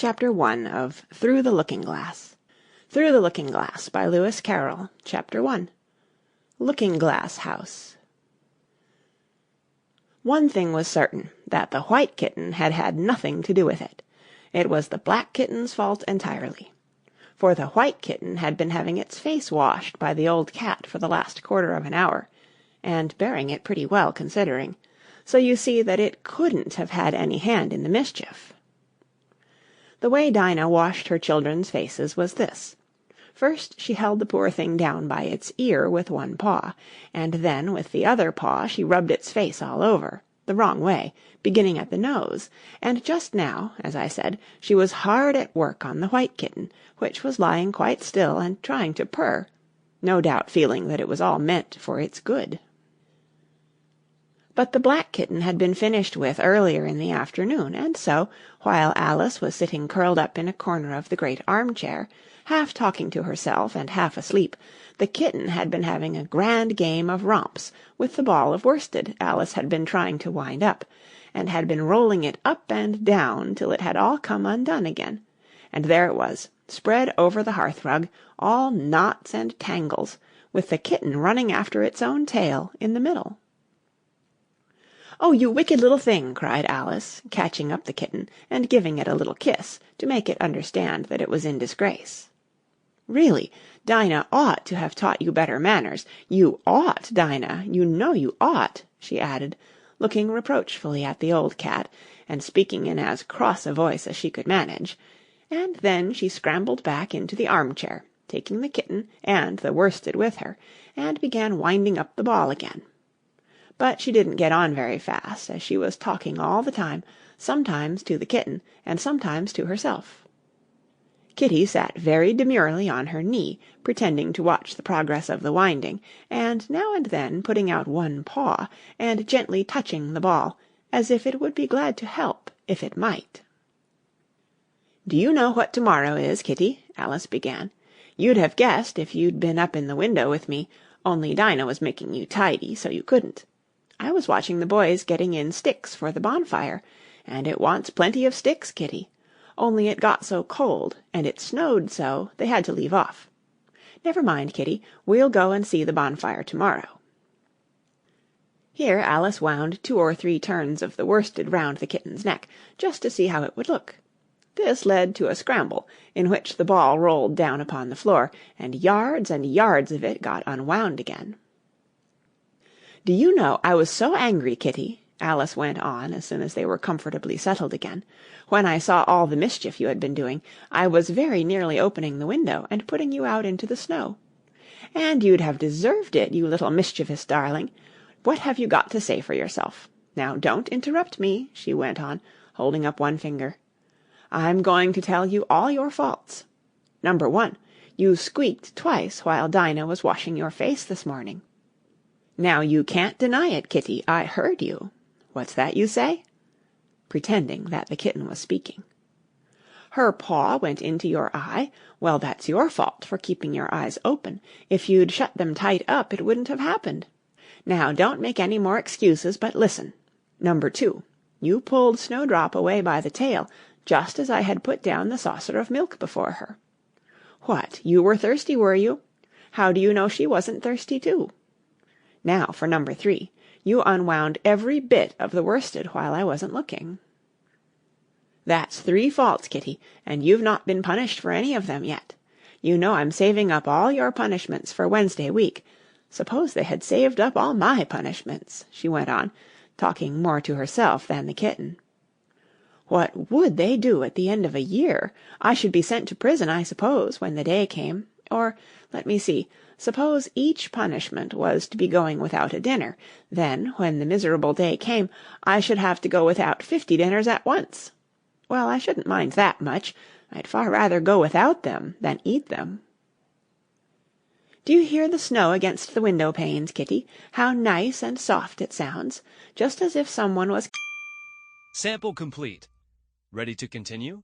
Chapter 1 of Through the Looking-Glass. Through the Looking-Glass by Lewis Carroll. Chapter 1. Looking-Glass House. One thing was certain, that the white kitten had had nothing to do with it. It was the black kitten's fault entirely. For the white kitten had been having its face washed by the old cat for the last quarter of an hour, and bearing it pretty well considering, so you see that it couldn't have had any hand in the mischief. The way Dinah washed her children's faces was this. First she held the poor thing down by its ear with one paw, and then with the other paw she rubbed its face all over, the wrong way, beginning at the nose, and just now, as I said, she was hard at work on the white kitten, which was lying quite still and trying to purr, no doubt feeling that it was all meant for its good. But the black kitten had been finished with earlier in the afternoon, and so, while Alice was sitting curled up in a corner of the great armchair, half talking to herself and half asleep, the kitten had been having a grand game of romps with the ball of worsted Alice had been trying to wind up, and had been rolling it up and down till it had all come undone again, and there it was, spread over the hearth-rug, all knots and tangles, with the kitten running after its own tail in the middle. "Oh, you wicked little thing!" cried Alice, catching up the kitten and giving it a little kiss to make it understand that it was in disgrace. "Really, Dinah ought to have taught you better manners. You ought, Dinah, you know you ought," she added, looking reproachfully at the old cat, and speaking in as cross a voice as she could manage, and then she scrambled back into the armchair, taking the kitten and the worsted with her, and began winding up the ball again. But she didn't get on very fast, as she was talking all the time, sometimes to the kitten, and sometimes to herself. Kitty sat very demurely on her knee, pretending to watch the progress of the winding, and now and then putting out one paw, and gently touching the ball, as if it would be glad to help, if it might. "Do you know what to-morrow is, Kitty?" Alice began. "You'd have guessed if you'd been up in the window with me, only Dinah was making you tidy, so you couldn't. I was watching the boys getting in sticks for the bonfire, and it wants plenty of sticks, Kitty, only it got so cold, and it snowed so, they had to leave off. Never mind, Kitty, we'll go and see the bonfire to-morrow." Here Alice wound 2 or 3 turns of the worsted round the kitten's neck, just to see how it would look. This led to a scramble, in which the ball rolled down upon the floor, and yards of it got unwound again. "Do you know, I was so angry, Kitty," Alice went on as soon as they were comfortably settled again, "when I saw all the mischief you had been doing, I was very nearly opening the window and putting you out into the snow. And you'd have deserved it, you little mischievous darling. What have you got to say for yourself? Now don't interrupt me," she went on, holding up one finger. "I'm going to tell you all your faults. Number 1, you squeaked twice while Dinah was washing your face this morning. Now you can't deny it, Kitty, I heard you. What's that you say?" pretending that the kitten was speaking. "Her paw went into your eye. Well, that's your fault for keeping your eyes open. If you'd shut them tight up, it wouldn't have happened. Now don't make any more excuses, but listen. Number 2, you pulled Snowdrop away by the tail, just as I had put down the saucer of milk before her. What, you were thirsty, were you? How do you know she wasn't thirsty too? Now for number 3, you unwound every bit of the worsted while I wasn't looking. That's 3 faults, Kitty, and you've not been punished for any of them yet. You know I'm saving up all your punishments for Wednesday week. Suppose they had saved up all my punishments," she went on, talking more to herself than the kitten. "What would they do at the end of a year? I should be sent to prison, I suppose, when the day came. Or, let me see, suppose each punishment was to be going without a dinner. Then, when the miserable day came, I should have to go without 50 dinners at once. Well, I shouldn't mind that much. I'd far rather go without them than eat them. Do you hear the snow against the window-panes, Kitty? How nice and soft it sounds, just as if someone was—" Sample complete. Ready to continue?